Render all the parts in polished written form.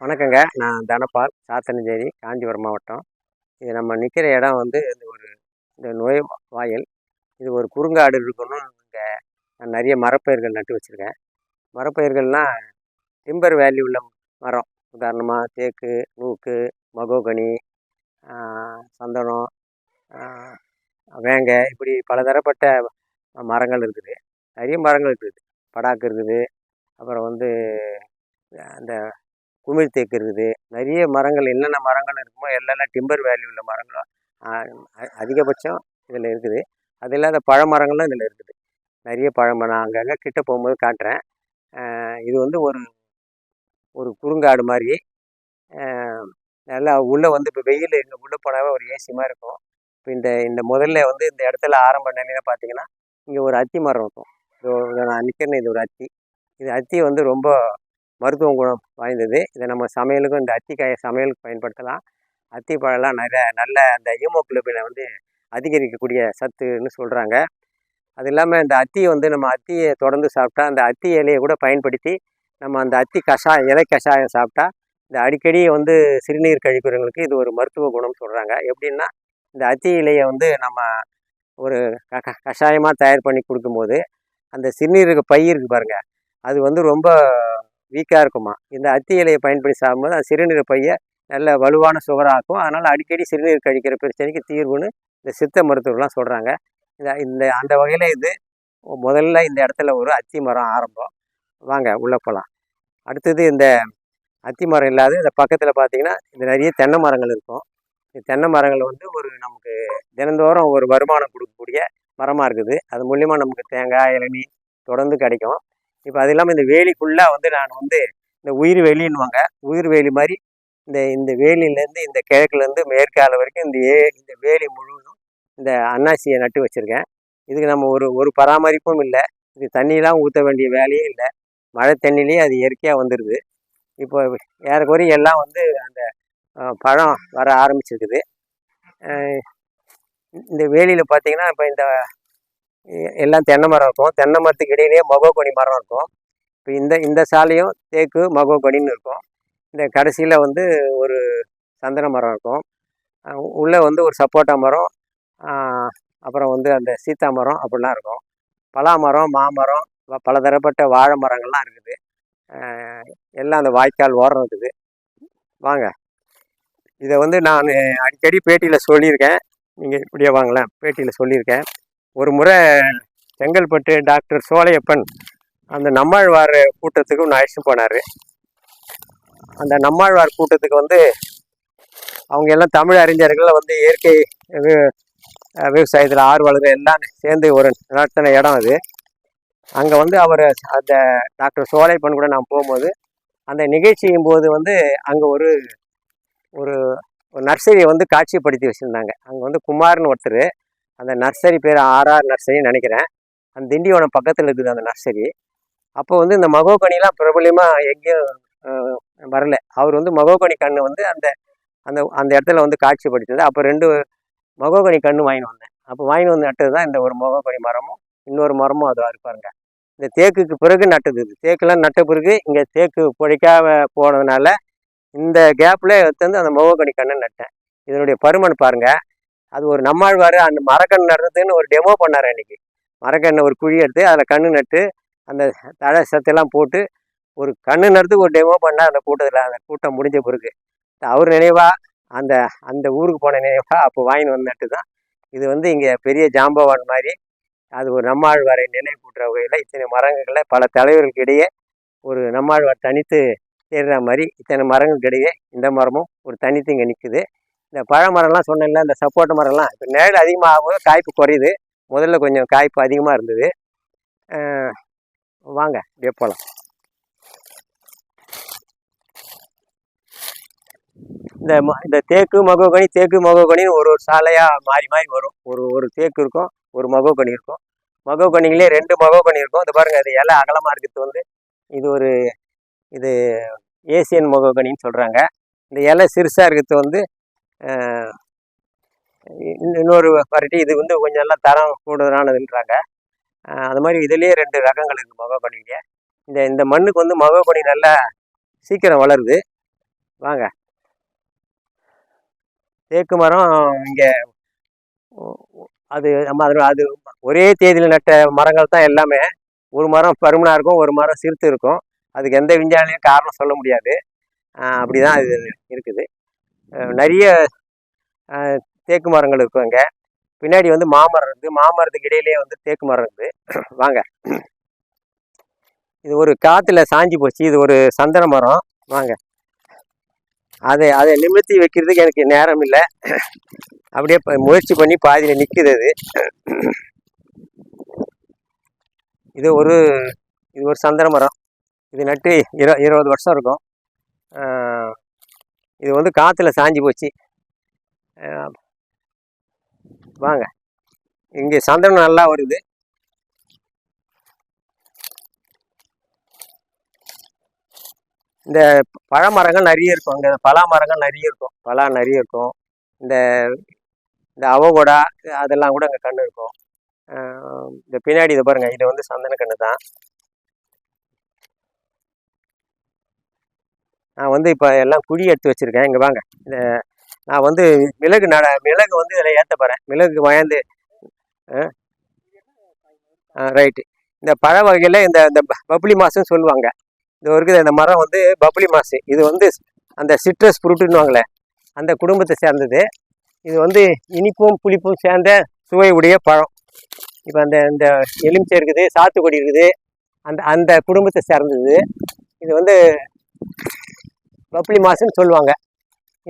வணக்கங்க. நான் தனபால், சாத்தனஞ்சேரி, காஞ்சிபுரம் மாவட்டம். இது நம்ம நிற்கிற இடம் வந்து இந்த நுழை வாயில். இது ஒரு குறுங்காடு இருக்கணும். இங்க நான் நெறைய மரப்பயிர்கள் நட்டு வச்சுருக்கேன். மரப்பயிர்கள்னா டிம்பர் வேல்யூ உள்ள மரம். உதாரணமா தேக்கு, நூக்கு, மகோகனி, ஆ சந்தனம், ஆ வேங்கை இப்படி பலதரப்பட்ட மரங்கள் இருக்குது. நெறைய மரங்கள் இருக்குது. படாக்கு இருக்குது. அப்புறம் வந்து அந்த குமிழ் தேக்கு இருக்குது. நிறைய மரங்கள் என்னென்ன மரங்கள் இருக்குமோ எல்லாம் டிம்பர் வேல்யூ உள்ள மரங்களும் அதிகபட்சம் இதில் இருக்குது. அது இல்லாத பழ மரங்களும் இதில் இருக்குது. நிறைய பழமரம் நான் அங்கங்கே கிட்ட போகும்போது காட்டுறேன். இது வந்து ஒரு ஒரு குறுங்காடு மாதிரி. நல்லா உள்ளே வந்து இப்போ வெயில் இங்கே உள்ளே போனாவே ஒரு ஏசி மாதிரி இருக்கும். இப்போ இந்த இந்த முதல்ல வந்து இந்த இடத்துல ஆரம்ப நிலையில் பார்த்தீங்கன்னா இங்கே ஒரு அத்தி மரம் இருக்கும். நான் நிற்கிறேன். இது ஒரு அத்தி. இது அத்தி வந்து ரொம்ப மருத்துவ குணம் வாய்ந்தது. இதை நம்ம சமையலுக்கும் இந்த அத்திக்காயை சமையலுக்கு பயன்படுத்தலாம். அத்தி பழம்லாம் நல்ல அந்த ஹீமோகுளோபினை வந்து அதிகரிக்கக்கூடிய சத்துன்னு சொல்கிறாங்க. அது இல்லாமல் இந்த அத்தியை வந்து நம்ம அத்தியை தொடர்ந்து சாப்பிட்டா அந்த அத்தி இலையை கூட பயன்படுத்தி நம்ம அந்த அத்தி கஷாயம் இலை கஷாயம் சாப்பிட்டா இந்த அடிக்கடி வந்து சிறுநீர் கழிக்கிறவங்களுக்கு இது ஒரு மருத்துவ குணம்னு சொல்கிறாங்க. எப்படின்னா இந்த அத்தி இலையை வந்து நம்ம ஒரு கஷாயமாக தயார் பண்ணி கொடுக்கும்போது அந்த சிறுநீருக்கு பை இருக்குது பாருங்கள், அது வந்து ரொம்ப வீக்காக இருக்குமா. இந்த அத்தி இலையை பயன்படுத்தி சாப்பிடும்போது அந்த சிறுநீர் பையை நல்ல வலுவான சுகராகும். அதனால் அடிக்கடி சிறுநீர் கழிக்கிற பிரச்சனைக்கு தீர்வுன்னு இந்த சித்த மருத்துவர்லாம் சொல்கிறாங்க. இந்த அந்த வகையில் இது முதல்ல இந்த இடத்துல ஒரு அத்தி மரம் ஆரம்பம். வாங்க உள்ளே போகலாம். அடுத்தது இந்த அத்தி மரம் இல்லாத இந்த பக்கத்தில் பார்த்தீங்கன்னா இந்த நிறைய தென்னை மரங்கள் இருக்கும். இந்த தென்னை மரங்கள் வந்து ஒரு நமக்கு தினந்தோறும் ஒரு வருமானம் கொடுக்கக்கூடிய மரமாக இருக்குது. அது மூலிமா நமக்கு தேங்காய், இளநீ தொடர்ந்து கிடைக்கும். இப்போ அது இல்லாமல் இந்த வேலிக்குள்ளே வந்து நான் வந்து இந்த உயிர் வேலின்னுவாங்க. உயிர் வேலி மாதிரி இந்த வேலியிலேருந்து இந்த கிழக்குலேருந்து மேற்கால வரைக்கும் இந்த வேலி முழுவதும் இந்த அன்னாசியை நட்டு வச்சுருக்கேன். இதுக்கு நம்ம ஒரு பராமரிப்பும் இல்லை. இது தண்ணியெலாம் ஊற்ற வேண்டிய வேலையே இல்லை. மழை தண்ணியிலேயே அது இயற்கையாக வந்துடுது. இப்போ ஏறக்குறைய எல்லாம் வந்து அந்த பழம் வர ஆரம்பிச்சிருக்குது. இந்த வேலியில் பார்த்தீங்கன்னா இப்போ இந்த எல்லாம் தென்னை மரம் இருக்கும். தென்னை மரத்துக்கு இடையிலேயே மகோகனி மரம் இருக்கும். இப்போ இந்த சாலையும் தேக்கு மகோகனின்னு இருக்கும். இந்த கடைசியில் வந்து ஒரு சந்தன மரம் இருக்கும். உள்ளே வந்து ஒரு சப்போட்டா மரம், அப்புறம் வந்து அந்த சீத்தா மரம் அப்படிலாம் இருக்கும். பலா மரம், மாமரம், பலதரப்பட்ட வாழை மரங்கள்லாம் இருக்குது. எல்லாம் அந்த வாய்க்கால் ஓரம் இருக்குது. வாங்க, இதை வந்து நான் அடிக்கடி பேட்டியில் சொல்லியிருக்கேன். நீங்கள் இப்படியே வாங்களேன். பேட்டியில் சொல்லியிருக்கேன். ஒரு முறை செங்கல்பட்டு டாக்டர் சோலையப்பன் அந்த நம்மாழ்வார் கூட்டத்துக்கு ஒன்று அழைச்சிட்டு போனார். அந்த நம்மாழ்வார் கூட்டத்துக்கு வந்து அவங்க எல்லாம் தமிழ் அறிஞர்கள் வந்து இயற்கை விவசாயத்தில் ஆர்வலர்கள் எல்லாம் சேர்ந்து ஒரு நடத்தின இடம் அது. அங்கே வந்து அவர் அந்த டாக்டர் சோலைப்பன் கூட நான் போகும்போது அந்த நிகழ்ச்சியும் போது வந்து அங்கே ஒரு ஒரு நர்சரியை வந்து காட்சிப்படுத்தி வச்சுருந்தாங்க. அங்கே வந்து குமார்னு ஒருத்தர், அந்த நர்சரி பேர் ஆர்ஆர் நர்சரின்னு நினைக்கிறேன். அந்த திண்டிவனம் பக்கத்தில் இருக்குது அந்த நர்சரி. அப்போ வந்து இந்த மகோகனிலாம் பிரபலியமாக எங்கேயும் வரல. அவர் வந்து மகோகனி கன்று வந்து அந்த அந்த அந்த இடத்துல வந்து காட்சிப்படுத்தினது. அப்போ 2 மகோகனி கன்று வாங்கிட்டு வந்தேன். அப்போ வாங்கிட்டு வந்து நட்டது தான் இந்த ஒரு மகோகனி மரமும் இன்னொரு மரமும் அது இருப்பாருங்க. இந்த தேக்குக்கு பிறகு நட்டது. இது தேக்கெல்லாம் நட்ட பிறகு இங்கே தேக்கு பொழைக்காம போனதுனால இந்த கேப்பில் எடுத்து அந்த மகோகனி கன்று நட்டேன். இதனுடைய பருமன் பாருங்கள். அது ஒரு நம்மாழ்வார் அந்த மரக்கன்று நடுறதுன்னு ஒரு டெமோ பண்ணார் அன்றைக்கி. மரக்கண்ணை ஒரு குழி எடுத்து அதில் கன்று நட்டு அந்த தழை சத்தெல்லாம் போட்டு ஒரு கன்று நடுறதுக்கு ஒரு டெமோ பண்ணால் அந்த கூட்டத்தில். அந்த கூட்டம் முடிஞ்ச பிறகு அவர் நினைவாக அந்த அந்த ஊருக்கு போன நினைவாக அப்போ வாங்கின்னு வந்து நட்டு தான் இது வந்து இங்கே பெரிய ஜாம்பவான் மாதிரி. அது ஒரு நம்மாழ்வாரை நினைவூட்டுற வகையில் இத்தனை மரங்களில் பல தலைவர்களுக்கு இடையே ஒரு நம்மாழ்வார் தனித்து தேடுற மாதிரி இத்தனை மரங்களுக்கு இடையே இந்த மரமும் ஒரு தனித்து இங்கே நிற்குது. இந்த பழ மரம்லாம் சொன்னேன்ல, இந்த சப்போட்டா மரம்லாம் இப்போ நிழல் அதிகமாகும், காய்ப்பு குறையுது. முதல்ல கொஞ்சம் காய்ப்பு அதிகமாக இருந்தது. வாங்க இப்படியே போகலாம். இந்த தேக்கு மகோகனின்னு ஒரு சாலையாக மாறி மாறி வரும். ஒரு தேக்கு இருக்கும், ஒரு மகோகனி இருக்கும். மகோகனிலே 2 மகோகனி இருக்கும். இது பாருங்கள், அது இலை அகலமாக இருக்கிறது வந்து இது ஏசியன் மகோகனின்னு சொல்கிறாங்க. இந்த இலை சிறுசாக இருக்கிறது வந்து இன்னொரு வெரைட்டி. இது வந்து கொஞ்சம் எல்லாம் தரம் கூடுதலானதுன்றாங்க. அது மாதிரி இதுலேயே 2 ரகங்கள் இருக்குது மகோகனிலே. இந்த மண்ணுக்கு வந்து மகோகனி நல்லா சீக்கிரம் வளருது. வாங்க. தேக்கு மரம் இங்கே அது நம்ம அது ஒரே தேதியில் நட்ட மரங்கள் தான் எல்லாமே. ஒரு மரம் பருமனாக இருக்கும், ஒரு மரம் சிறுத்து இருக்கும். அதுக்கு எந்த விஞ்ஞானியும் காரணம் சொல்ல முடியாது. அப்படி தான் இது இருக்குது. நிறைய தேக்கு மரங்கள் இருக்கும் இங்கே. பின்னாடி வந்து மாமரம் இருக்குது. மாமரத்துக்கு இடையிலேயே வந்து தேக்கு மரம் இருக்குது. வாங்க. இது ஒரு காற்றுல சாஞ்சி போச்சு. இது ஒரு சந்தன மரம். வாங்க. அதை நிமிர்த்தி வைக்கிறதுக்கு எனக்கு நேரம் இல்லை. அப்படியே முயற்சி பண்ணி பாதியில் நிற்குது அது. இது ஒரு சந்தன மரம். இது நட்டு 20 வருஷம் இருக்கும். இது வந்து காற்றுல சாஞ்சி போச்சு. வாங்க. இங்கே சந்தனம் நல்லா வருது. இந்த பழமரங்கள் நிறைய இருக்கும். அங்கே பலா மரங்கள் நிறைய இருக்கும். பலா நிறைய இருக்கும். இந்த அவகோடா அதெல்லாம் கூட அங்கே கன்று இருக்கும். இந்த பின்னாடி இதை பாருங்கள். இது வந்து சந்தன கன்று தான். நான் வந்து இப்போ எல்லாம் குழி எடுத்து வச்சுருக்கேன். இங்கே வாங்க. நான் வந்து மிளகு வந்து இதில் ஏற்ற போகிறேன். மிளகு வயந்து ரைட்டு. இந்த பழ வகையில் இந்த பப்ளி மாசுன்னு சொல்லுவாங்க. இது இருக்குது. இந்த மரம் வந்து பப்ளி மாசு. இது வந்து அந்த சிட்ரஸ் ஃப்ரூட்டுன்னுவாங்களே, அந்த குடும்பத்தை சேர்ந்தது. இது வந்து இனிப்பும் புளிப்பும் சேர்ந்த சுவை உடைய பழம். இப்போ இந்த எலுமிச்சை இருக்குது, சாத்துக்குடி இருக்குது, அந்த குடும்பத்தை சேர்ந்தது. இது வந்து பப்ளி மாசுன்னு சொல்லுவாங்க.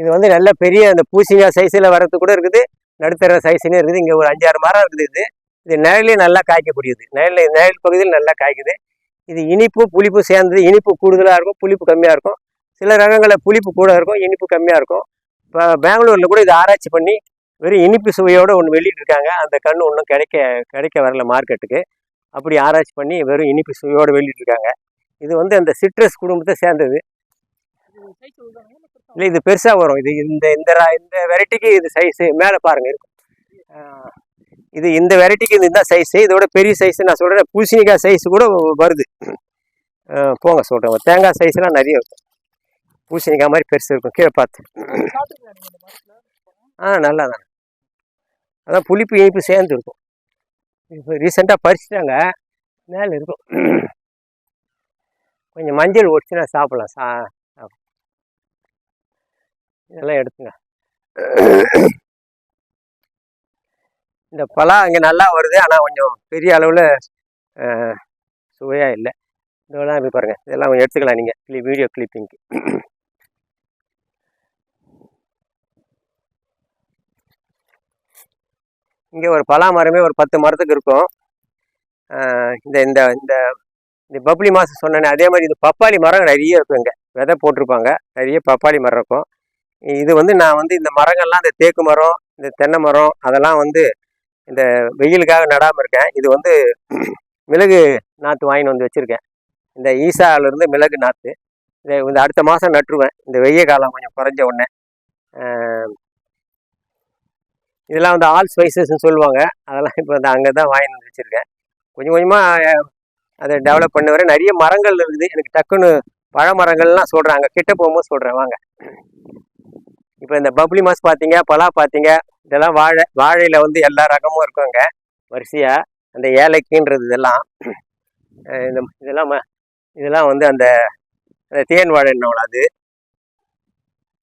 இது வந்து நல்ல பெரிய அந்த பூசணிக்காய் சைஸில் வர்றது கூட இருக்குது, நடுத்தர சைஸ்ன்னு இருக்குது. இங்கே ஒரு 5-6 மரம் இருக்குது. இது நிழலே நல்லா காய்க்கக்கூடியது. நிழல் பகுதியில் நல்லா காய்க்குது. இது இனிப்பு புளிப்பு சேர்ந்தது. இனிப்பு கூடுதலாக இருக்கும், புளிப்பு கம்மியாக இருக்கும். சில ரகங்களில் புளிப்பு கூட இருக்கும், இனிப்பு கம்மியாக இருக்கும். இப்போ பெங்களூரில் கூட இதை ஆராய்ச்சி பண்ணி வெறும் இனிப்பு சுவையோடு ஒன்று வெளியிட்டிருக்காங்க. அந்த கன்று ஒன்றும் கிடைக்க வரல மார்க்கெட்டுக்கு. அப்படி ஆராய்ச்சி பண்ணி வெறும் இனிப்பு சுவையோடு வெளியிட்டிருக்காங்க. இது வந்து அந்த சிட்ரஸ் குடும்பத்தை சேர்ந்தது. இல்லை, இது பெருசாக வரும். இது இந்த வெரைட்டிக்கு இது சைஸு மேலே பாருங்கள் இருக்கும். இது இந்த வெரைட்டிக்கு இதுதான் சைஸு. இதோட பெரிய சைஸு நான் சொல்கிறேன். பூசணிக்காய் சைஸு கூட வருது. போங்க சொல்கிறேன். தேங்காய் சைஸ்லாம் நிறைய இருக்கும். பூசணிக்காய் மாதிரி பெருசு இருக்கும். கீழே பார்த்து நல்லா தானே. அதான் புளிப்பு இனிப்பு சேர்ந்து இருக்கும். இப்போ ரீசெண்டாக பறிச்சுட்டாங்க. மேலே இருக்கும். கொஞ்சம் மஞ்சள் ஒடிச்சுன்னா சாப்பிட்லாம். இதெல்லாம் எடுத்துங்க. இந்த பலா இங்கே நல்லா வருது. ஆனால் கொஞ்சம் பெரிய அளவில் சுவையாக இல்லை. இதெல்லாம் இது பாருங்கள். இதெல்லாம் கொஞ்சம் எடுத்துக்கலாம் நீங்கள் வீடியோ கிளிப்பிங்க்கு. இங்கே ஒரு பலா மரமே ஒரு 10 மரத்துக்கு இருக்கும். இந்த இந்த பப்ளி மாசு சொன்னேன்னே அதே மாதிரி இது பப்பாளி மரம் நிறைய இருக்கும். இங்கே விதை போட்டிருப்பாங்க. நிறைய பப்பாளி மரம் இருக்கும். இது வந்து நான் வந்து இந்த மரங்கள்லாம் இந்த தேக்கு மரம், இந்த தென்னை மரம் அதெல்லாம் வந்து இந்த வெயிலுக்காக நடாமல் இருக்கேன். இது வந்து மிளகு நாற்று வாங்கின்னு வந்து வச்சுருக்கேன். இந்த ஈசாவிலேருந்து மிளகு நாற்று இந்த அடுத்த மாதம் நட்டுருவேன். இந்த வெய்ய காலம் கொஞ்சம் குறைஞ்ச உடனே. இதெல்லாம் வந்து ஆல் ஸ்பைசஸ்ன்னு சொல்லுவாங்க. அதெல்லாம் இப்போ அங்கே தான் வாங்கிட்டு வந்து வச்சுருக்கேன். கொஞ்சம் கொஞ்சமாக அதை டெவலப் பண்ண வர நிறைய மரங்கள் இருக்குது. எனக்கு டக்குன்னு பழ மரங்கள்லாம் சொல்கிறாங்க. கிட்ட போகும்போது சொல்கிறேன் வாங்க. இப்போ இந்த பப்ளி மாஸ் பார்த்தீங்க, பலா பார்த்தீங்க. இதெல்லாம் வாழையில் வந்து எல்லா ரகமும் இருக்குங்க வரிசையாக. அந்த ஏலக்கின்றது இதெல்லாம் இதெல்லாம் வந்து அந்த தேன் வாழைன்னு அது.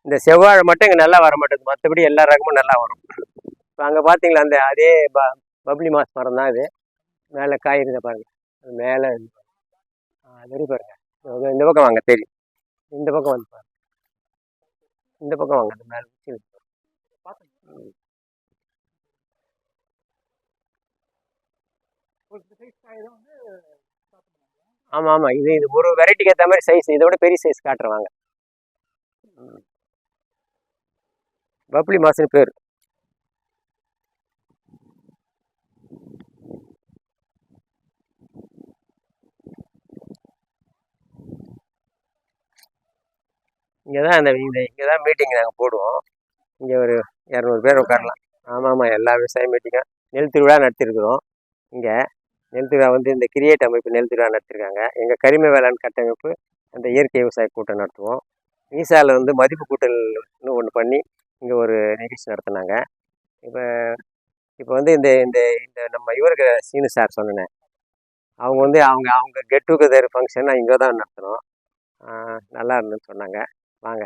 இந்த செவ்வாழை மட்டும் இங்கே நல்லா வர மாட்டேங்குது. மற்றபடி எல்லா ரகமும் நல்லா வரும். இப்போ அங்கே பார்த்தீங்களா அதே பப்ளி மாஸ் மரம் தான் இது. மேலே காய் இருந்த பாருங்கள். அது மேலே வெறி பாருங்கள். இந்த பக்கம் வாங்க தெரியும். இந்த பக்கம் வந்து பாருங்க. இந்த பக்கம் வாங்க. அந்த மேலே ஆமாம் ஆமாம். இது ஒரு வெரைட்டிக்கு ஏற்ற மாதிரி சைஸ். இதோட பெரிய சைஸ் காட்டுறவாங்க. பப்ளி மாசுன்னு பேர். இங்கே தான் இங்கே தான் மீட்டிங் நாங்கள் போடுவோம். இங்கே ஒரு 200 பேர் உட்காரலாம். ஆமாம் எல்லா விவசாய மீட்டிங்கும் நெல் திருவிழா நடத்திருக்கிறோம். இங்கே நெல் திருவிழா வந்து இந்த கிரியேட் அமைப்பு நெல் திருவிழா நடத்திருக்காங்க. எங்கள் கரிம வேளாண் கட்டமைப்பு அந்த இயற்கை விவசாய கூட்டம் நடத்துவோம். ஈசாவில் வந்து மதிப்பு கூட்டல்னு ஒன்று பண்ணி இங்கே ஒரு நிகழ்ச்சி நடத்தினாங்க. இப்போ இப்போ வந்து இந்த இந்த இந்த நம்ம இவருக்கு சீனு சார் சொன்னேன், அவங்க வந்து அவங்க அவங்க கெட் டுகெதர் ஃபங்க்ஷன் இங்கே தான் நடத்தினோம். நல்லா இருந்துன்னு சொன்னாங்க. வாங்க.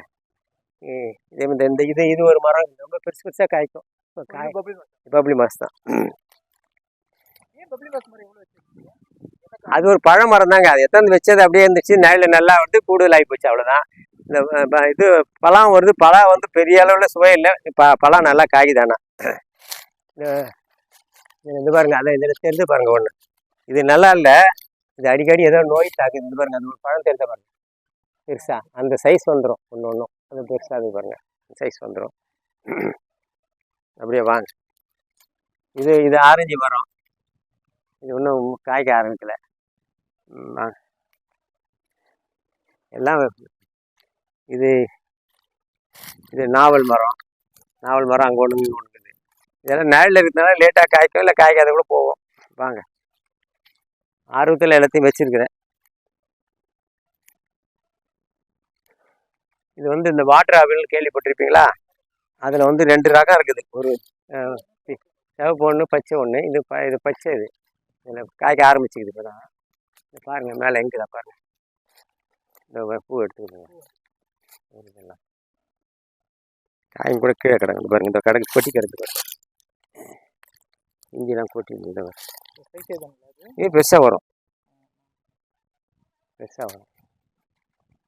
இதே இந்த இந்த இது இது ஒரு மரம் ரொம்ப பெருசு பெருசாக காய்க்கும். இப்போ காய் பப்ளி மாஸ் தான். அது ஒரு பழ மரம் தாங்க. அது எத்தனை வச்சது அப்படியே இருந்துச்சு. நிழல் நல்லா வந்து கூடுதல் ஆகி போச்சு, அவ்வளோதான். இந்த இது பழம் வருது. பழம் வந்து பெரிய அளவில் சுவை இல்லை. பழம் நல்லா காய்க்குதானா. இது பாருங்க, அதை இதில் தெரிஞ்சு பாருங்க. ஒன்று இது நல்லா இல்லை. இது அடிக்கடி ஏதோ நோய் தாக்குது. இது பாருங்க, அது ஒரு பழம் தெரிஞ்ச பாருங்க, பெருசா அந்த சைஸ் வந்துடும். ஒன்று ஒன்றும் அது பெருசாக அது பாருங்க, சைஸ் வந்துடும். அப்படியே வாங்க. இது இது ஆரஞ்சு மரம். இது ஒன்றும் காய்க்க ஆரம்பிக்கல. வாங்க எல்லாம். இது இது நாவல் மரம். நாவல் மரம் அங்கே ஒன்று இருக்குது. இதெல்லாம் நிழலில் இருக்கிறதுனால லேட்டாக காய்க்கும், இல்லை காய்க்காத கூட போகும். வாங்க, ஆர்வத்தில் எல்லாத்தையும் வச்சிருக்கிறேன். இது வந்து இந்த வாட்டர் ஆப்பிள்னு கேள்விப்பட்டிருப்பீங்களா? அதில் வந்து 2 ரகம் இருக்குது. ஒரு சிவப்பு ஒன்று, பச்சை ஒன்று. இது பச்சை. இது இதில் காய்க்க ஆரம்பிச்சிக்குது இப்போ தான். இது பாருங்கள், மேலே எங்குதா பாருங்கள். இந்த பூ எடுத்துக்கிடுங்க. இதெல்லாம் காயும் கூட கீழே கிடக்குது பாருங்கள். இந்த கடைக்கு கொட்டி கிடக்கு. இங்கெல்லாம் கொட்டி இந்த இது பெருசாக வரும். பெருசாக வரும்.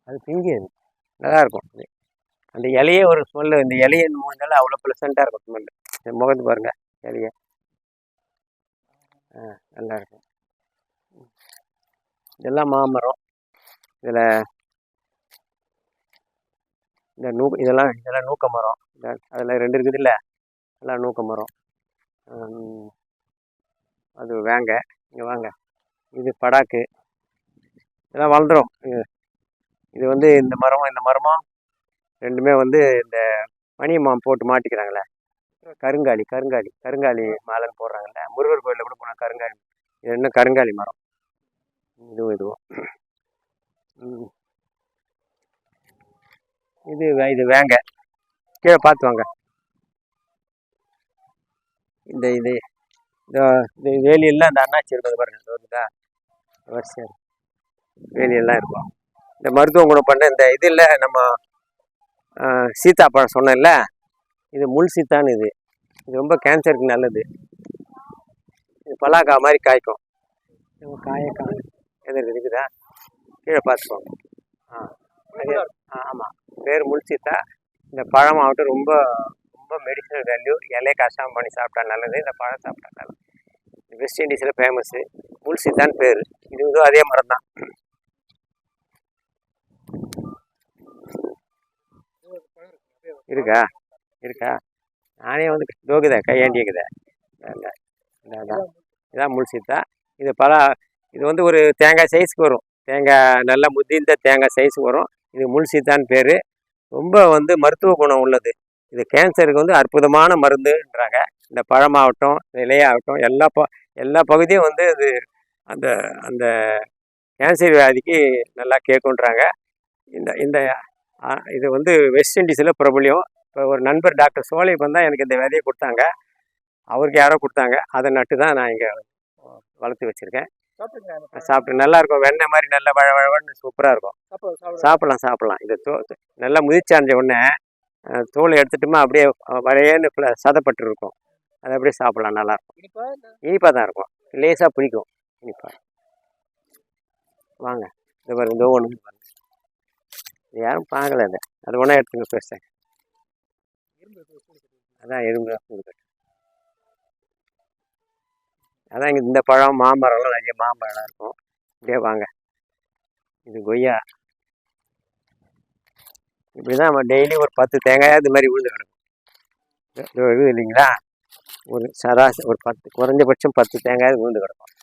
அது பிங்கி. அது நல்லாயிருக்கும். அந்த இலையே ஒரு ஸ்மெல்லு. இந்த இலையை மூணு அவ்வளோ ப்ளசண்ட்டாக இருக்கும் ஸ்மெல்லு. முகந்து பாருங்கள் இலையை. நல்லாயிருக்கும். இதெல்லாம் மாமரம். இதில் இந்த இதெல்லாம் நூக்க மரம். அதில் 2 இருக்குது இல்லை, எல்லாம் நூக்க மரம். அது வேங்க. இங்கே வாங்க. இது படாக்கு. இதெல்லாம் வளர்ந்துடும். இது வந்து இந்த மரமும் ரெண்டுமே வந்து இந்த மணியம்மாம் போட்டு மாட்டிக்கிறாங்களே, கருங்காலி மாலைன்னு போடுறாங்கல்ல, முருகர் கோயிலில் கூட போனால் கருங்காலி. இது என்ன கருங்காலி மரம். இதுவும் இது வேங்க. கீழே பார்த்து வாங்க. இந்த இது இந்த வேலியெல்லாம் இந்த அண்ணாச்சி இருக்கிறது பாருங்க. வருதா வரிசையாக வேலியெல்லாம் இருக்கும். இந்த மருத்துவ குணம் பண்ண இந்த இது இல்லை, நம்ம சீத்தாப்பழம் சொன்னேன்ல, இது முள் சீத்தான்னு. இது ரொம்ப கேன்சருக்கு நல்லது. இது பலாக்கா மாதிரி காய்க்கும். காயக்காய் எது இருக்குதா? கீழே பார்த்துக்கோங்க. ஆமாம், பேர் முள் சீத்தா. இந்த பழமாகட்டும் ரொம்ப ரொம்ப மெடிசனல் வேல்யூ. இலையை கஷாயம் பண்ணி சாப்பிட்டா நல்லது. இந்த பழம் சாப்பிட்டா நல்லது. வெஸ்ட் இண்டீஸில் ஃபேமஸ்ஸு முள் சீத்தான்னு பேர். இது வந்து அதே மரம் தான். இருக்கா? நானே வந்து தோக்குதா கையாண்டிக்குதா. இதான் முள் சீத்தா. இது இது வந்து ஒரு தேங்காய் சைஸுக்கு வரும். தேங்காய் நல்லா முதிர்ந்த தேங்காய் சைஸுக்கு வரும். இது முள் சீத்தான்னு பேர். ரொம்ப வந்து மருத்துவ குணம் உள்ளது. இது கேன்சருக்கு வந்து அற்புதமான மருந்துன்றாங்க. இந்த பழமாகட்டும், இலையாகட்டும், எல்லா பகுதியும் வந்து இது அந்த அந்த கேன்சர் வியாதிக்கு நல்லா கேட்குன்றாங்க. இந்த இது வந்து வெஸ்ட் இண்டீஸில் பிரபலியம். இப்போ ஒரு நண்பர் டாக்டர் சோலைப்பன் தான் எனக்கு இந்த விதையை கொடுத்தாங்க. அவருக்கு யாரோ கொடுத்தாங்க. அதை நட்டு தான் நான் இங்கே வளர்த்து வச்சுருக்கேன். சாப்பிட்டு நல்லாயிருக்கும். வெண்ணெய் மாதிரி நல்லா வழவழன்னு சூப்பராக இருக்கும். சாப்பிட்லாம். இது நல்லா முதிர்ச்சாஞ்ச உடனே தோலை எடுத்துட்டோமா அப்படியே வழையன்னு சதப்பட்டு இருக்கும். அது அப்படியே சாப்பிட்லாம். நல்லாயிருக்கும். இனிப்பாக தான் இருக்கும். லேசாக பிடிக்கும். இனிப்பாக. வாங்க. இது பாருங்க, இந்த ஒன்று யாரும் பார்க்கல. அது ஒன்றா எடுத்துங்க பேசுகிறேன். அதான் எறும்பு. அதான் இங்கே இந்த பழம் மாமரம்லாம் நிறைய மாம்பழம் இருக்கும். இப்படியே வாங்க. இது கொய்யா. இப்படி தான் நம்ம டெய்லி ஒரு 10 தேங்காய் இது மாதிரி விழுந்து கிடக்கும். இது இல்லைங்களா, ஒரு ஒரு 10 குறைஞ்சபட்சம் 10 தேங்காய் விழுந்து கிடக்கும்.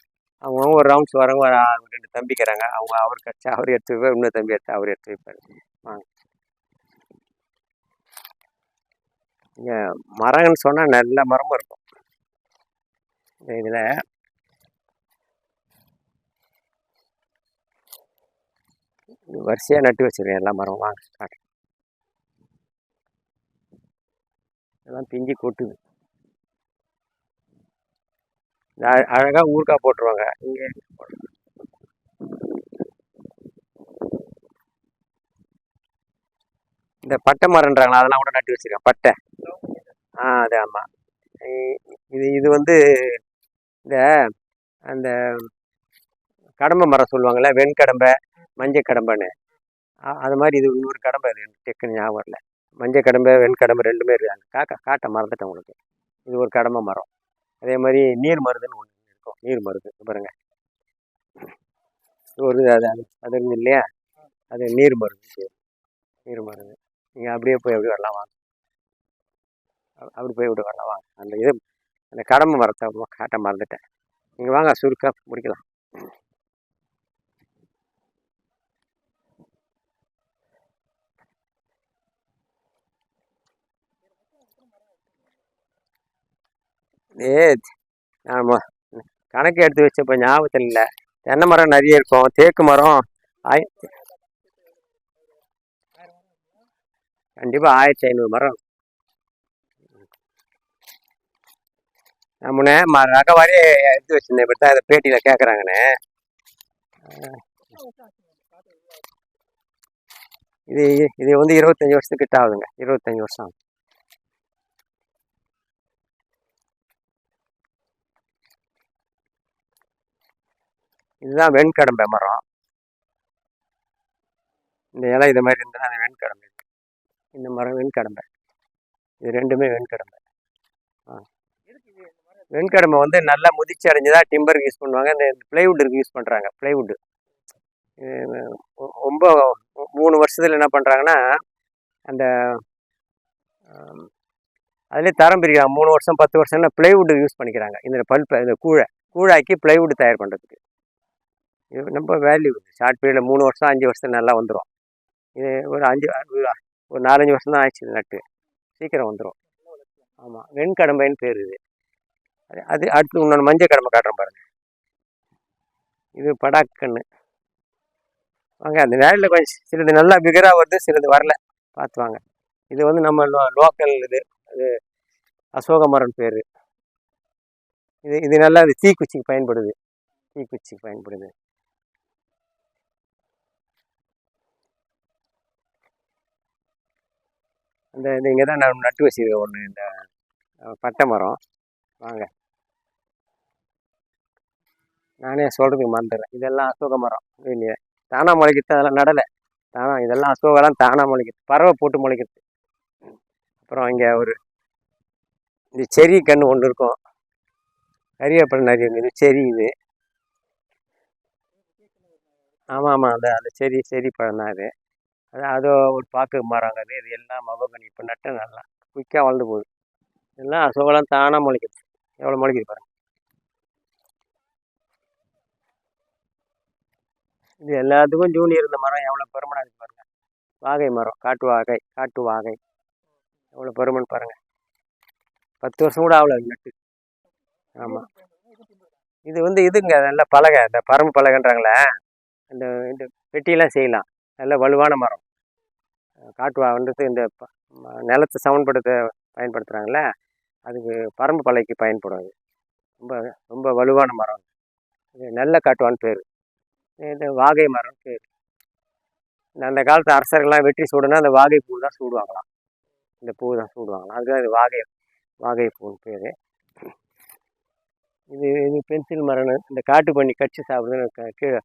அவங்க ஒரு ரவுண்ட்ஸ் வரவங்க ஒரு 2 தம்பிக்கிறாங்க. அவங்க அவர் கட்சா அவர் எடுத்து வைப்பார், இன்னொரு தம்பி எடுத்து அவர் எடுத்து வைப்பார். வாங்க. இங்கே மரம்னு சொன்னால் நல்ல மரமும் இருக்கும். இதில் வரிசையாக நட்டு வச்சுருக்கேன் எல்லா மரம். வாங்க காட்டுறேன். இதெல்லாம் பிஞ்சு கொட்டுது. அழகாக ஊறுகாய் போட்டுருவாங்க இங்கே. இந்த பட்டை மரம்ன்றாங்களா, அதெல்லாம் கூட நட்டு வச்சுருக்கேன். பட்டை. அது ஆமாம். இது இது வந்து இந்த அந்த கடம்பை மரம் சொல்லுவாங்கள்ல, வெண்கடம்பை மஞ்சள் கடம்பைன்னு. அது மாதிரி இது இன்னொரு கடம்பை, இது டெக்குன்னு ஞாபகம் இல்லை. மஞ்சள் கடம்பை வெண்கடம்பை ரெண்டுமே இருக்குது. காட்ட மறந்துட்டேன் உங்களுக்கு. இது ஒரு கடம்பை மரம். அதே மாதிரி நீர் மருதுன்னு ஒன்று இருக்கும். நீர் மருது பாருங்க, ஒரு அது இருந்து இல்லையா, அது நீர் மருது. நீர் மருது. நீங்கள் அப்படியே போய் எப்படி வரலாம் வாங்க, அப்படி போய் விட்டு வரலாம் வாங்க. அந்த கடம்பை மரத்தை காட்ட மறந்துட்டேன். நீங்கள் வாங்க, சுருக்கா முடிக்கலாம். ஆமாம், கணக்கு எடுத்து வச்சப்போ ஞாபகத்தில் இல்லை. தென்னை மரம் நிறைய இருக்கும், தேக்கு மரம் கண்டிப்பாக 1500 மரம். முன்னே ரக வாரி எடுத்து வச்சிருந்தேன். இப்படி தான் இதை பேட்டியில் கேட்குறாங்கன்னு. இது இது வந்து 25 வருஷத்துக்கு கிட்ட ஆகுதுங்க. 25 வருஷம். இதுதான் வெண்கடம்பை மரம். இந்த இலை இது மாதிரி இருந்தால் அது வெண்கடம்பை. இந்த மரம் வெண்கடம்பை. இது ரெண்டுமே வெண்கடம்பை. வெண்கடம்பை வந்து நல்லா முதிர்ச்சி அடைஞ்சதா டிம்பருக்கு யூஸ் பண்ணுவாங்க. இந்த பிளைவுட்டுக்கு யூஸ் பண்ணுறாங்க. பிளைவுட்டு ரொம்ப 3 வருஷத்தில் என்ன பண்ணுறாங்கன்னா, அந்த அதுலேயே தரம் பிரிக்கிறாங்க. 3 வருஷம் 10 வருஷம்னா பிளைவுட்டு யூஸ் பண்ணிக்கிறாங்க. இந்த பல்பை, இந்த கூழாக்கி பிளைவுட் தயார் பண்ணுறதுக்கு. இது ரொம்ப வேல்யூ. ஷார்ட் பீரியடில் 3 வருஷம் 5 வருஷம் நல்லா வந்துடும். இது ஒரு 4-5 வருஷம் தான் ஆயிடுச்சு நட்டு. சீக்கிரம் வந்துடும். ஆமாம், வெண்கடம்பைன்னு பேர் இது. அது அடுத்து இன்னொன்று மஞ்சள் கடம்பை காட்டுறேன் பாருங்கள். இது படாக்கன்று. வாங்க, அந்த வேலையில் கொஞ்சம் சிலது நல்லா பிகராக வருது, சிலது வரல, பார்த்து வாங்க. இது வந்து நம்ம லோக்கல் இது அசோக மரம் பேர். இது நல்லா இது தீக்குச்சிக்கு பயன்படுது. தீக்குச்சிக்கு பயன்படுது. இந்த இங்கே தான் நான் நட்டு வச்சிருக்கேன் ஒன்று, இந்த பட்டை மரம். வாங்க, நானே சொல்கிறதுக்கு மறந்துடுறேன். இதெல்லாம் அசோக மரம். இல்லையே தானா முளைக்கிறது, அதெல்லாம் நடலை தானா. இதெல்லாம் அசோகெல்லாம் தானா முளைக்கிறது, பறவை போட்டு முளைக்கிறது. அப்புறம் இங்கே ஒரு இந்த செரி கன்று ஒன்று இருக்கும். கறிவேப்பிலை நிறைய இருக்குது. செரி இது. ஆமாம், அந்த செரி பழம் தான் அது. அது ஒரு பாக்கு மரங்க. இது எல்லாம் மகோகனி. இப்போ நட்டு நல்லா குயிக்காக வளர்ந்து போகுது. எல்லாம் அசோகெல்லாம் தானாக முளைக்குது. எவ்வளோ முளைக்குது பாருங்க. இது எல்லாத்துக்கும் ஜூனியர். இந்த மரம் எவ்வளோ பெருமனாக இருக்குது பாருங்க. வாகை மரம், காட்டு வாகை எவ்வளோ பெருமன்னு பாருங்க. 10 வருஷம் கூட ஆகல நட்டு. ஆமாம், இது வந்து இதுங்க நல்ல பலகை, இந்த பரம்பு பலகைன்றாங்களே, இந்த இந்த பெட்டியெல்லாம் செய்யலாம். நல்ல வலுவான மரம். காட்டுவான்றது இந்த நிலத்தை சமன்படுத்த பயன்படுத்துகிறாங்களே, அதுக்கு பரம்பு பலகைக்கு பயன்படும். அது ரொம்ப ரொம்ப வலுவான மரம். இது நல்ல காட்டுவான்னு பேர். இந்த வாகை மரம் பேர். அந்த காலத்து அரசர்கள்லாம் வெற்றி சூடுனா அந்த வாகை பூ தான் சூடுவாங்களாம். இந்த பூ தான் சூடுவாங்களாம். அதுதான் இது வாகை பூன்னு பேர். இது பென்சில் மரம்னு இந்த காட்டு பண்ணி கடிச்சு சாப்பிடுதுன்னு கீழே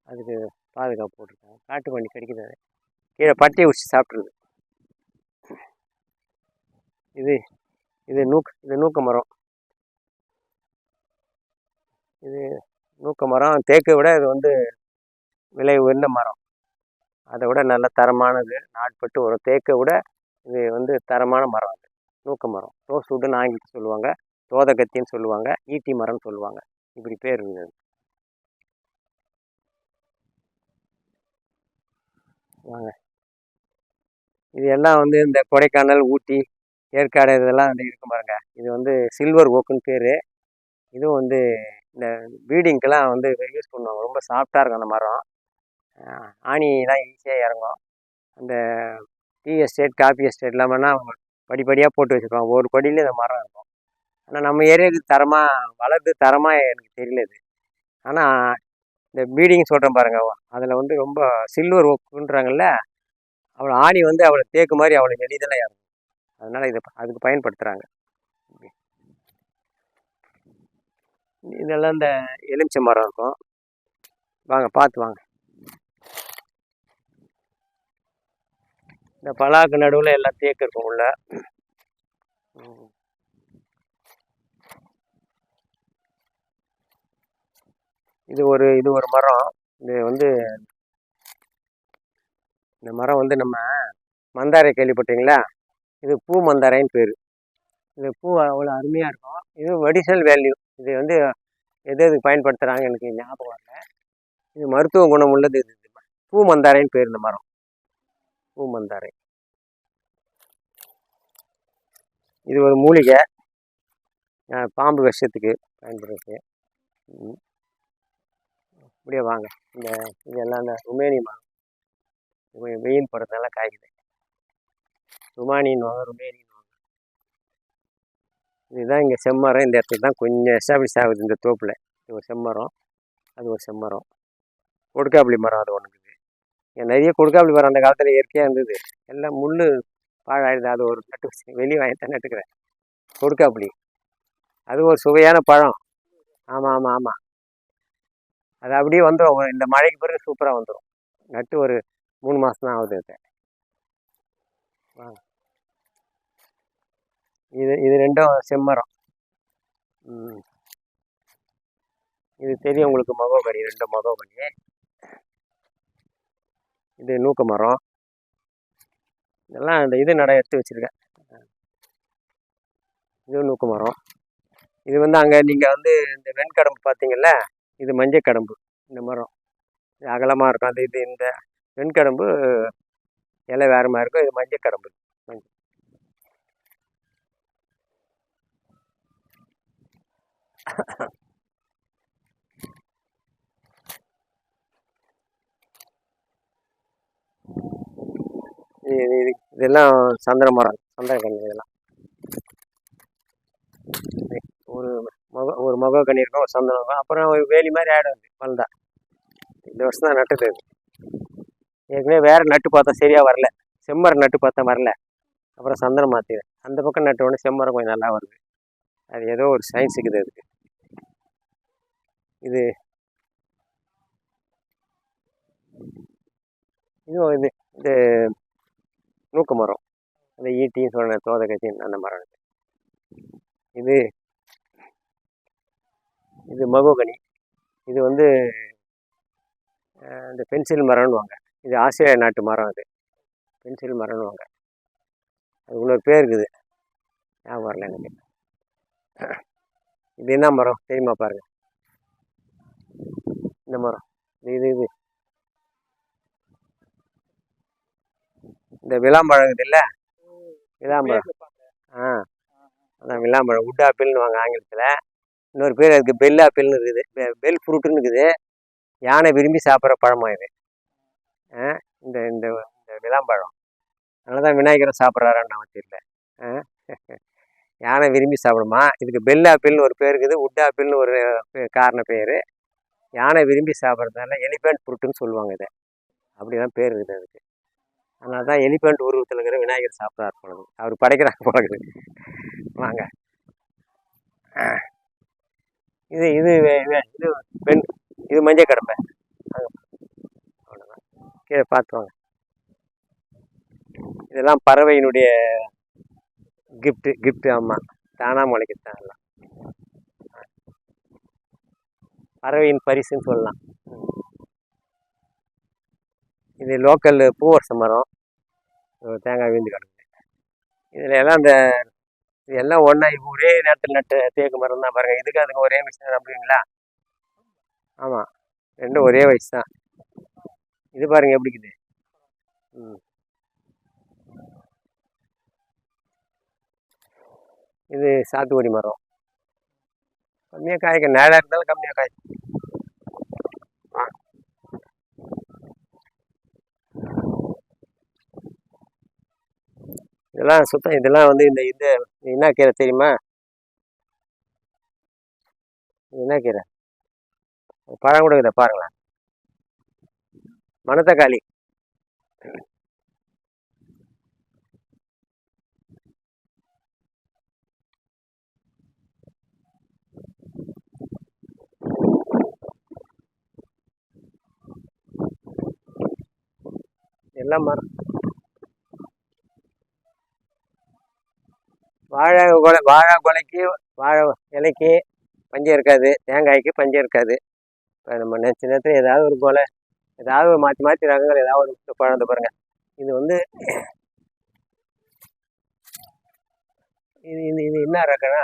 அதுக்கு பாதுகாப்பு போட்டிருக்காங்க. காட்டு பண்ணி கடிக்குது, கீழே பட்டையை உச்சி சாப்பிட்ருது. இது நூக்க மரம். இது நூக்க மரம். தேக்கை விட இது வந்து விலை உயர்ந்த மரம். அதை விட நல்ல தரமானது. நாட்பட்டு ஒரு தேக்கை விட இது வந்து தரமான மரம். அது நூக்க மரம். ரோஸ்வுட்டுன்னு ஆங்கிலத்தில் சொல்லுவாங்க, தோதகத்தின்னு சொல்லுவாங்க, ஈட்டி மரம்னு சொல்லுவாங்க. இப்படி பேர் இருந்தது. வாங்க, இது எல்லாம் வந்து இந்த கொடைக்கானல், ஊட்டி, ஏற்காடு இதெல்லாம் வந்து இருக்கும் பாருங்க. இது வந்து சில்வர் ஓக்குன்னு பேர். இதுவும் வந்து இந்த பீடிங்கெல்லாம் வந்து யூஸ் பண்ணுவாங்க. ரொம்ப சாஃப்டாக இருக்கும் அந்த மரம். ஆணிலாம் ஈஸியாக இறங்கும். அந்த டீ எஸ்டேட், காஃபி எஸ்டேட் இல்லாமல்னா படிப்படியாக போட்டு வச்சுருக்கோம். ஒரு படியிலே இந்த மரம் இருக்கும். ஆனால் நம்ம ஏரியாவுக்கு தரமாக எனக்கு தெரியல இது. ஆனால் இந்த பீடிங் சொல்கிறேன் பாருங்க, அதில் வந்து ரொம்ப சில்வர் ஒர்க்குன்றாங்கல்ல, அவ்வளோ ஆணி வந்து அவ்வளோ தேக்கு மாதிரி அவ்வளோ எளிதில் இறங்கும். அதனால் இதை அதுக்கு பயன்படுத்துகிறாங்க. இதெல்லாம் இந்த எலுமிச்சை மரம் இருக்கும். வாங்க பார்த்து வாங்க. இந்த பலாக்கு நடுவில் எல்லாம் தேக்கு இருக்கும் உள்ள. இது ஒரு மரம். இது வந்து இந்த மரம் வந்து நம்ம மந்தாரை கேள்விப்பட்டீங்களா? இது பூ மந்தாரைன்னு பேர். இது பூ அவ்வளோ அருமையாக இருக்கும். இது மெடிசனல் வேல்யூ. இது வந்து எதுக்கு பயன்படுத்துகிறாங்க எனக்கு ஞாபகம் வரல. இது மருத்துவ குணம் உள்ளது. இது பூ மந்தாரைன்னு பேர் இந்த மரம். பூ மந்தாரை. இது ஒரு மூலிகை, பாம்பு விஷத்துக்கு பயன்படுது. இப்படியே வாங்க. இதெல்லாம் இந்த ருமேனி மரம். வெயில் படுறதுனால காய்க்குது. ருமானின்னுவாங்க, ருமேனின்னுவாங்க. இதுதான் இங்கே செம்மரம். இந்த இடத்துல தான் கொஞ்சம் எஸ்டாப்ளிஷ் ஆகுது இந்த தோப்பில். இது ஒரு செம்மரம், அது ஒரு செம்மரம். கொடுக்காப்புளி மரம் அது ஒன்று இருக்குது. இங்கே நிறைய கொடுக்காப்புளி மரம் அந்த காலத்தில் இயற்கையாக இருந்தது. எல்லாம் முள் பாழாயிடுது. அது ஒரு நட்டு வெளியே வாங்கித்தான் நட்டுக்கிறேன். கொடுக்காப்புளி அது ஒரு சுவையான பழம். ஆமாம் ஆமாம் ஆமாம். அது அப்படியே வந்துடும். இந்த மழைக்கு பிறகு சூப்பராக வந்துடும். நட்டு ஒரு 3 மாதம் தான் ஆகுது. வாங்க. இது ரெண்டும் செம்மரம். இது தெரியும் உங்களுக்கு, மகோகனி. 2 மகோகனி. இது நூக்க மரம். இதெல்லாம் இந்த இது நடை எடுத்து வச்சுருக்கேன். இது நூக்க மரம். இது வந்து அங்கே நீங்கள் வந்து இந்த வெண்கடம்பு பார்த்தீங்கல்ல, இது மஞ்சள் கடம்பு. இந்த மரம் இது அகலமாக இருக்கும். இது இந்த வெண்கடம்பு இலை வேறு மாதிரி இருக்கும். இது மஞ்சள் கடம்பு. மஞ்சள் இதெல்லாம் சந்திர மரம், சந்திரக்கண்ணி. இதெல்லாம் ஒரு மகோகனி இருக்கும், ஒரு சந்தனம் இருக்கும். அப்புறம் ஒரு வேலி மாதிரி ஆகிடும் அது வளர்ந்தா. இந்த வருஷம் தான் நட்டுது. ஏற்கனவே வேறு நட்டு பார்த்தா சரியாக வரல. செம்மரம் நட்டு பார்த்தா வரல. அப்புறம் சந்தனம் மாற்றி அந்த பக்கம் நட்டு உடனே செம்மரம் கொஞ்சம் நல்லா வருது. அது ஏதோ ஒரு சயின்ஸ் இருக்குது அதுக்கு. இது இது நூக்க மரம். அந்த ஈட்டின்னு சொல்ல தோதை கட்சின்னு அந்த மரம். இது மகோகனி. இது வந்து இந்த பென்சில் மரம்னுவாங்க. இது ஆஸ்திரேலியா நாட்டு மரம். அது பென்சில் மரம்னுவாங்க. அது இன்னொரு பேர் இருக்குது, ஞாபகம் வரல எனக்கு. இது என்ன மரம் தெரியுமா பாருங்க? இந்த மரம் இது இந்த விளாம்பழம் இருக்குது இல்லை? விளாம்பழம். அதான் விளாம்பழம். உட் ஆப்பிள்னு வாங்க ஆங்கிலத்தில். இன்னொரு பேர் அதுக்கு பெல் ஆப்பிள்னு இருக்குது. பெல் ஃப்ரூட்டுன்னு இருக்குது. யானை விரும்பி சாப்பிட்ற பழமா இது. இந்த இந்த விளாம்பழம். அதனால தான் விநாயகரை சாப்பிட்றாரான்னு நமக்கு தெரியல. யானை விரும்பி சாப்பிடுமா. இதுக்கு பெல் ஆப்பிள்னு ஒரு பேர் இருக்குது, உட் ஆப்பிள்னு ஒரு காரண பேர். யானை விரும்பி சாப்பிட்றதுனால எலிஃபெண்ட் ஃப்ரூட்டுன்னு சொல்லுவாங்க இதை. அப்படி தான் பேர் இருக்குது அதுக்கு. அதனால தான் எலிஃபெண்ட் உருவத்தில் இருக்கிற விநாயகர் சாப்பிட்றாரு போலது. அவர் படைக்கிறாங்க போலது. வாங்க. இது இது இது பெண். இது மஞ்சள் கடம்பை. அவ்வளோதான். கீழே பார்த்து வாங்க. இதெல்லாம் பறவையினுடைய கிஃப்ட்டு. ஆமாம், தானாக முளைக்கத்தான் எல்லாம். பறவையின் பரிசுன்னு சொல்லலாம். இது லோக்கல் பூவரச மரம். தேங்காய் விழுந்து கிடக்குது. இதில் எல்லாம் இது எல்லாம் ஒன்றா ஒரே நேரத்தில் நட்டு தேக்கு மரம் தான் பாருங்கள். இதுக்கு அதுக்கு ஒரே வயசு தான் நம்புவீங்களா? ஆமாம், ரெண்டும் ஒரே வயசு தான். இது பாருங்கள் எப்படி இருக்குது. இது சாத்துக்குடி மரம். கம்மியாக காய்க்க, நேராக இருந்தாலும் கம்மியாக காய்க்கும். இதெல்லாம் சுத்தம். இதெல்லாம் வந்து இந்த இது என்ன கீரை தெரியுமா? என்ன கீரை? பழம் கூட இதை பாருங்களேன். மணத்தக்காளி. எல்லாம் மரம். வாழை கொலைக்கு வாழை இலைக்கு பஞ்சம் இருக்காது, தேங்காய்க்கு பஞ்சம் இருக்காது. இப்போ நம்ம நினச்ச நேரத்தில் ஏதாவது ஒரு கொலை, ஏதாவது ஒரு மாற்றி மாற்றி ரகங்கள் ஏதாவது ஒரு பழத்தை பாருங்க. இது வந்து இது என்ன ரகம்னா,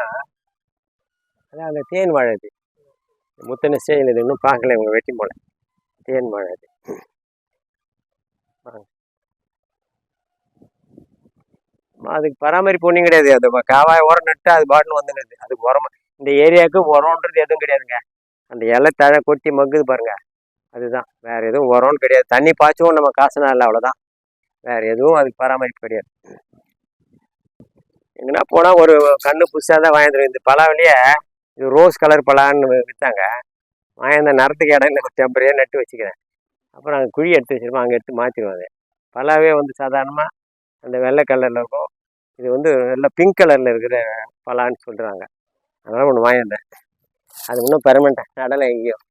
அதான் அந்த தேன் வாழை. இது முத்தனை ஸ்டேஜில் இது இன்னும் பார்க்கல, இவங்க வெட்டி போல. தேன் வாழை இது. அதுக்கு பராமரிப்பு ஒன்றும் கிடையாது. அது காவாய் உரம் நட்டு அது பாட்டுன்னு வந்துடுது. அதுக்கு உரம் இந்த ஏரியாவுக்கு உரம்ன்றது எதுவும் கிடையாதுங்க. அந்த இலை தழை கொட்டி மக்குது பாருங்க, அதுதான். வேறு எதுவும் உரம்னு கிடையாது. தண்ணி பாய்ச்சுவோம் நம்ம காசுனா இல்லை, அவ்வளோதான். வேறு எதுவும் அதுக்கு பராமரிப்பு கிடையாது. எங்கன்னா போனால் ஒரு கன்று புதுசாக தான் வாங்கிட்டு. இந்த பலாவிலேயே இது ரோஸ் கலர் பலான்னு விற்றாங்க. வாங்கின நேரத்துக்கு இடம் இல்லை, டெம்பரரியாக நட்டு வச்சுக்கிறேன். அப்புறம் அங்கே குழி எடுத்து வச்சுருப்போம், அங்கே எடுத்து மாற்றிடுவாங்க. பலாவே வந்து சாதாரணமாக அந்த வெள்ளை கலரில் இருக்கும். இது வந்து எல்லாம் பிங்க் கலரில் இருக்கிற பலான்னு சொல்கிறாங்க. அதனால் ஒன்று வாங்கியிருந்தேன். அது இன்னும் பெர்மனெண்ட்டாக நடலை எங்கேயும்.